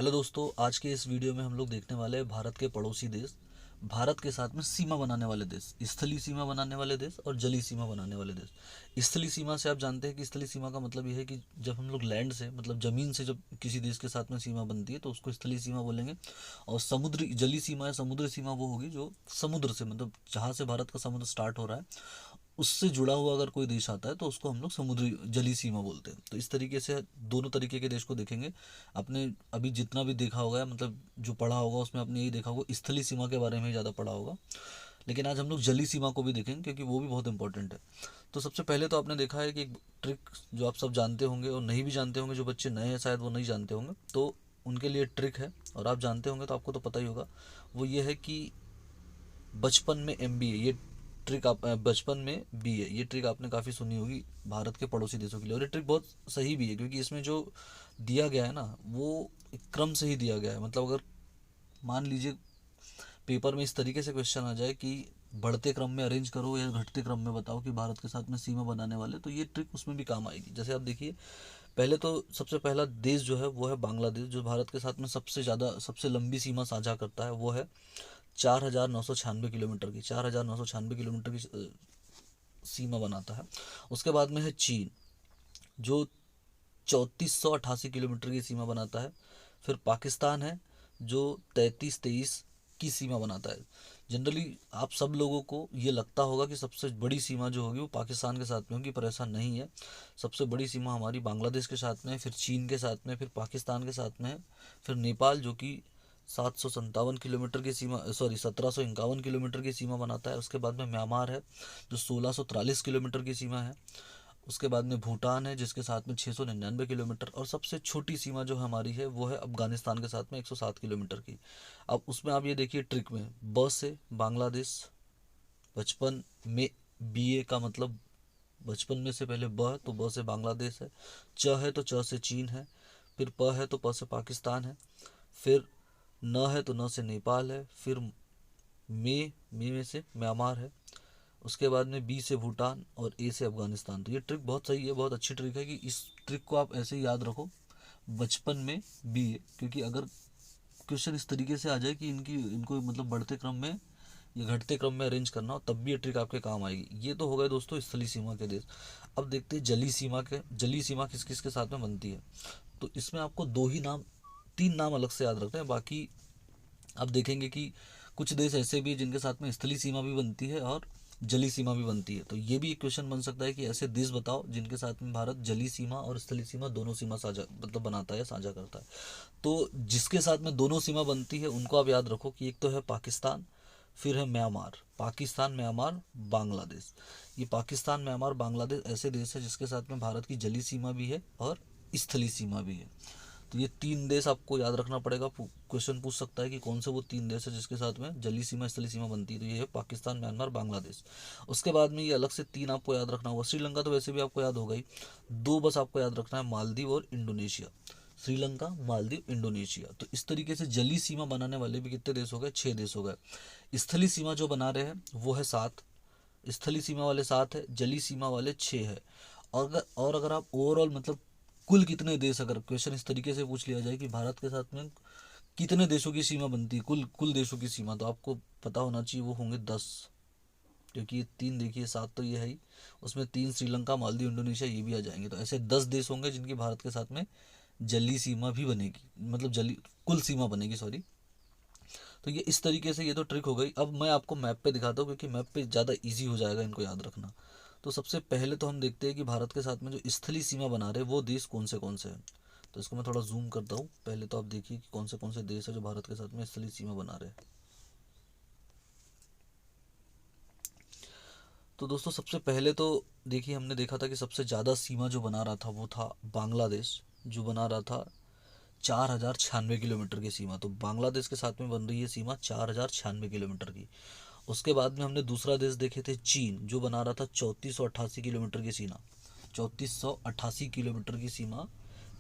Hello दोस्तों, आज के इस वीडियो में हम लोग देखने वाले हैं भारत के पड़ोसी देश, भारत के साथ में सीमा बनाने वाले देश, स्थलीय सीमा बनाने वाले देश और जलीय सीमा बनाने वाले देश। स्थलीय सीमा से आप जानते हैं कि स्थलीय सीमा का मतलब यह है कि जब हम लोग लैंड से मतलब ज़मीन से जब किसी देश के साथ में सीमा बनती है तो उसको स्थलीय सीमा बोलेंगे। और समुद्री जलीय सीमा या समुद्री सीमा वो होगी जो समुद्र से मतलब जहाँ से भारत का समुद्र स्टार्ट हो रहा है उससे जुड़ा हुआ अगर कोई देश आता है तो उसको हम लोग समुद्री जलीय सीमा बोलते हैं। तो इस तरीके से दोनों तरीके के देश को देखेंगे। आपने अभी जितना भी देखा होगा मतलब जो पढ़ा होगा उसमें आपने यही देखा होगा, स्थलीय सीमा के बारे में ही ज़्यादा पढ़ा होगा। लेकिन आज हम लोग जलीय सीमा को भी देखेंगे क्योंकि वो भी बहुत इंपॉर्टेंट है। तो सबसे पहले तो आपने देखा है कि एक ट्रिक जो आप सब जानते होंगे और नहीं भी जानते होंगे, जो बच्चे नए हैं शायद वो नहीं जानते होंगे, तो उनके लिए ट्रिक है। और आप जानते होंगे तो आपको तो पता ही होगा। वो ये है कि बचपन में MBA, ये ट्रिक आप बचपन में BA, ये ट्रिक आपने काफ़ी सुनी होगी भारत के पड़ोसी देशों के लिए। और ये ट्रिक बहुत सही भी है क्योंकि इसमें जो दिया गया है ना वो एक क्रम से ही दिया गया है। मतलब अगर मान लीजिए पेपर में इस तरीके से क्वेश्चन आ जाए कि बढ़ते क्रम में अरेंज करो या घटते क्रम में बताओ कि भारत के साथ में सीमा बनाने वाले, तो ये ट्रिक उसमें भी काम आएगी। जैसे आप देखिए, पहले तो सबसे पहला देश जो है वो है बांग्लादेश, जो भारत के साथ में सबसे ज़्यादा सबसे लंबी सीमा साझा करता है। वो है 4,996 किलोमीटर की, 4,996 किलोमीटर की सीमा बनाता है। उसके बाद में है चीन, जो 3,488 किलोमीटर की सीमा बनाता है। फिर पाकिस्तान है जो 3323 की सीमा बनाता है। जनरली आप सब लोगों को ये लगता होगा कि सबसे बड़ी सीमा जो होगी वो पाकिस्तान के साथ में होगी, पर ऐसा नहीं है। सबसे बड़ी सीमा हमारी बांग्लादेश के साथ में है, फिर चीन के साथ में, फिर पाकिस्तान के साथ में है, फिर नेपाल जो कि 757 किलोमीटर की सीमा, सॉरी 1751 किलोमीटर की सीमा बनाता है। उसके बाद में म्यांमार है जो 1643 किलोमीटर की सीमा है। उसके बाद में भूटान है जिसके साथ में 699 किलोमीटर, और सबसे छोटी सीमा जो हमारी है वो है अफगानिस्तान के साथ में 107 किलोमीटर की। अब उसमें आप ये देखिए ट्रिक में, ब से बांग्लादेश, बचपन में BA का मतलब बचपन में से पहले ब है तो ब से बांग्लादेश है, च है तो च से चीन है, फिर प है तो प से पाकिस्तान है, फिर न है तो न से नेपाल है, फिर मे में से म्यांमार है, उसके बाद में B से भूटान और A से अफगानिस्तान। तो ये ट्रिक बहुत सही है, बहुत अच्छी ट्रिक है कि इस ट्रिक को आप ऐसे ही याद रखो बचपन में BA, क्योंकि अगर क्वेश्चन इस तरीके से आ जाए कि इनको मतलब बढ़ते क्रम में या घटते क्रम में अरेंज करना हो तब भी ये ट्रिक आपके काम आएगी। ये तो हो गए दोस्तों स्थलीय सीमा के देश। अब देखते हैं जलीय सीमा के, जलीय सीमा किस किस के साथ में बनती है। तो इसमें आपको दो ही नाम, तीन नाम अलग से याद रखते हैं। बाकी अब देखेंगे कि कुछ देश ऐसे भी हैं जिनके साथ में स्थलीय सीमा भी बनती है और जलीय सीमा भी बनती है। तो ये भी एक क्वेश्चन बन सकता है कि ऐसे देश बताओ जिनके साथ में भारत जलीय सीमा और स्थलीय सीमा दोनों सीमा साझा मतलब बनाता है या साझा करता है। तो जिसके साथ में दोनों सीमा बनती है उनको आप याद रखो कि एक तो है पाकिस्तान, फिर है म्यांमार। पाकिस्तान, म्यांमार, बांग्लादेश। ये पाकिस्तान, म्यांमार, बांग्लादेश ऐसे देश है जिसके साथ में भारत की जलीय सीमा भी है और स्थलीय सीमा भी है। तो ये तीन देश आपको याद रखना पड़ेगा। क्वेश्चन पूछ सकता है कि कौन से वो तीन देश है जिसके साथ में जलीय सीमा स्थलीय सीमा बनती है। तो ये है पाकिस्तान, म्यांमार, बांग्लादेश। उसके बाद में ये अलग से तीन आपको याद रखना होगा। श्रीलंका तो वैसे भी आपको याद होगा ही। दो बस आपको याद रखना है, मालदीव और इंडोनेशिया। श्रीलंका, मालदीव, इंडोनेशिया। तो इस तरीके से जलीय सीमा बनाने वाले भी कितने देश हो गए? 6 देश हो गए। स्थलीय सीमा जो बना रहे हैं वो है 7, स्थलीय सीमा वाले 7 है, जलीय सीमा वाले 6 है। और अगर आप ओवरऑल मतलब कुल कितने देश, अगर क्वेश्चन इस तरीके से पूछ लिया जाए कि भारत के साथ में कितने देशों की सीमा बनती है, कुल कुल देशों की सीमा, तो आपको पता होना चाहिए वो होंगे 10। क्योंकि ये तीन देखिए, 7 तो ये है ही, उसमें 3 श्रीलंका, मालदीव, इंडोनेशिया ये भी आ जाएंगे। तो ऐसे 10 देश होंगे जिनकी भारत के साथ में जलीय सीमा भी बनेगी, मतलब जली कुल सीमा बनेगी, सॉरी। तो ये इस तरीके से ये तो ट्रिक हो गई। अब मैं आपको मैप पे दिखाता हूँ क्योंकि मैप पे ज़्यादा इजी हो जाएगा इनको याद रखना। तो सबसे पहले तो हम देखते हैं कि भारत के साथ में जो स्थलीय सीमा बना रहे हैं वो देश कौन से हैं। तो इसको मैं थोड़ा जूम करता हूँ। पहले तो आप देखिए कि कौन से देश है जो भारत के साथ में स्थलीय सीमा बना रहे हैं। तो दोस्तों सबसे पहले तो देखिए, हमने देखा था कि सबसे ज़्यादा सीमा जो बना रहा था वो था बांग्लादेश, जो बना रहा था 4,096 किलोमीटर की सीमा। तो बांग्लादेश के साथ में बन रही है सीमा 4,096 किलोमीटर की। उसके बाद में हमने दूसरा देश देखे थे चीन, जो बना रहा था 3488 किलोमीटर की सीमा। 3488 किलोमीटर की सीमा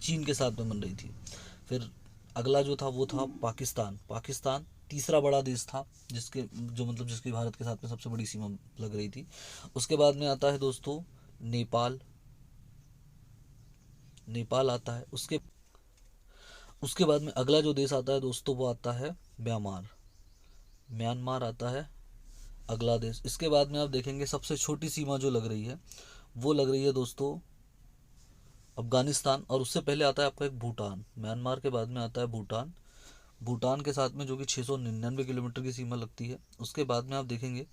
चीन के साथ में बन रही थी। फिर अगला जो था वो था पाकिस्तान। पाकिस्तान तीसरा बड़ा देश था जिसके जो मतलब जिसकी भारत के साथ में सबसे बड़ी सीमा लग रही थी। उसके बाद में आता है दोस्तों नेपाल। नेपाल आता है। उसके बाद में अगला जो देश आता है दोस्तों वो आता है म्यांमार। म्यांमार आता है अगला देश। इसके बाद में आप देखेंगे सबसे छोटी सीमा जो लग रही है वो लग रही है दोस्तों अफगानिस्तान, और उससे पहले आता है आपका एक भूटान। म्यांमार के बाद में आता है भूटान। भूटान के साथ में जो कि 699 किलोमीटर की सीमा लगती है। उसके बाद में आप देखेंगे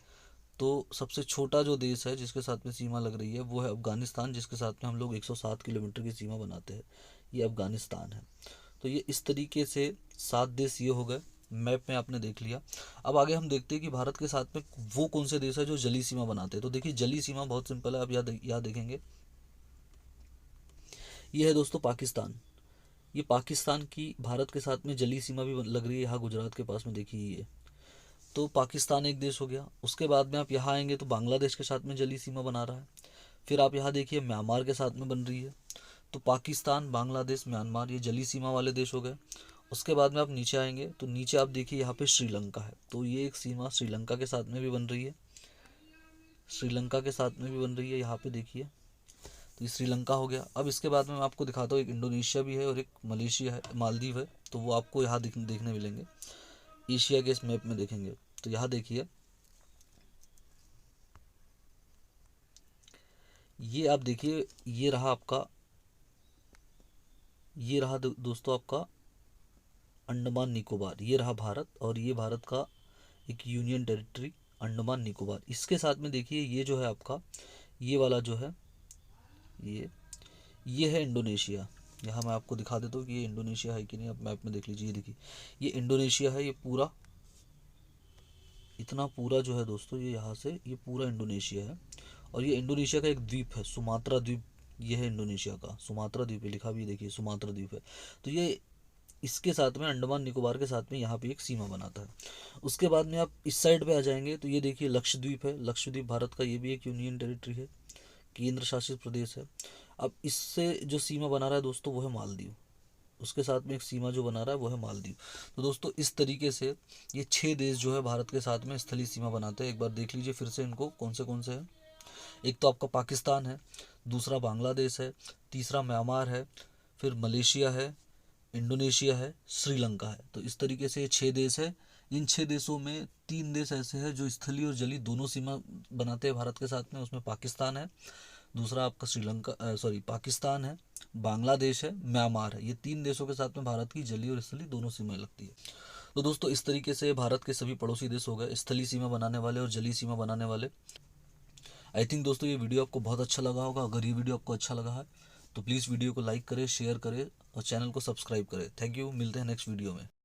तो सबसे छोटा जो देश है जिसके साथ में सीमा लग रही है वो है अफगानिस्तान, जिसके साथ में हम लोग 107 किलोमीटर की सीमा बनाते हैं। ये अफगानिस्तान है। तो ये इस तरीके से 7 देश ये हो गए, मैप में आपने देख लिया। अब आगे हम देखते हैं कि भारत के साथ में वो कौन से देश है जो जली सीमा बनाते हैं। तो देखिए जली सीमा बहुत सिंपल है, आप याद देखेंगे ये है दोस्तों पाकिस्तान। ये पाकिस्तान की भारत के साथ में जली सीमा भी लग रही है, यहाँ गुजरात के पास में देखिए ये। तो पाकिस्तान एक देश हो गया। उसके बाद में आप यहाँ आएंगे तो बांग्लादेश के साथ में जली सीमा बना रहा है। फिर आप यहाँ देखिए म्यांमार के साथ में बन रही है। तो पाकिस्तान, बांग्लादेश, म्यांमार ये जली सीमा वाले देश हो गए। उसके बाद में आप नीचे आएंगे तो नीचे आप देखिए यहाँ पे श्रीलंका है। तो ये एक सीमा श्रीलंका के साथ में भी बन रही है, श्रीलंका के साथ में भी बन रही है, यहाँ पे देखिए। तो ये श्रीलंका हो गया। अब इसके बाद में मैं आपको दिखाता हूँ एक इंडोनेशिया भी है और एक मलेशिया है, मालदीव है। तो वो आपको यहाँ देखने मिलेंगे एशिया के इस मैप में देखेंगे। तो यहाँ देखिए ये आप देखिए ये रहा आपका, ये रहा दोस्तों आपका अंडमान निकोबार। ये रहा भारत, और ये भारत का एक यूनियन टेरिटरी अंडमान निकोबार। इसके साथ में देखिए ये जो है आपका ये वाला जो है ये है इंडोनेशिया। यहाँ मैं आपको दिखा देता हूँ कि ये इंडोनेशिया है कि नहीं। आप मैप में देख लीजिए, देखिए ये इंडोनेशिया है। ये पूरा इतना पूरा जो है दोस्तों ये यहाँ से ये पूरा इंडोनेशिया है। और ये इंडोनेशिया का एक द्वीप है सुमात्रा द्वीप। ये है इंडोनेशिया का सुमात्रा द्वीप है, लिखा भी देखिए सुमात्रा द्वीप है। तो ये इसके साथ में अंडमान निकोबार के साथ में यहाँ पे एक सीमा बनाता है। उसके बाद में आप इस साइड पे आ जाएंगे तो ये देखिए लक्षद्वीप है। लक्षद्वीप भारत का ये भी एक यूनियन टेरिटरी है, केंद्र शासित प्रदेश है। अब इससे जो सीमा बना रहा है दोस्तों वो है मालदीव। उसके साथ में एक सीमा जो बना रहा है वो है मालदीव। तो दोस्तों इस तरीके से ये 6 देश जो है भारत के साथ में स्थलीय सीमा बनाते हैं। एक बार देख लीजिए फिर से इनको कौन से हैं। एक तो आपका पाकिस्तान है, दूसरा बांग्लादेश है, तीसरा म्यांमार है, फिर मलेशिया है, इंडोनेशिया है, श्रीलंका है। तो इस तरीके से ये 6 देश है। इन 6 देशों में 3 देश ऐसे हैं जो स्थलीय और जलीय दोनों सीमा बनाते हैं भारत के साथ में। उसमें पाकिस्तान है, दूसरा आपका पाकिस्तान है, बांग्लादेश है, म्यांमार है। ये 3 देशों के साथ में भारत की जलीय और स्थलीय दोनों सीमाएं लगती है। तो दोस्तों इस तरीके से भारत के सभी पड़ोसी देश हो गए स्थलीय सीमा बनाने वाले और जलीय सीमा बनाने वाले। आई थिंक दोस्तों ये वीडियो आपको बहुत अच्छा लगा होगा। अगर ये वीडियो आपको अच्छा लगा है तो प्लीज़ वीडियो को लाइक करें, शेयर करें और चैनल को सब्सक्राइब करें। थैंक यू, मिलते हैं नेक्स्ट वीडियो में।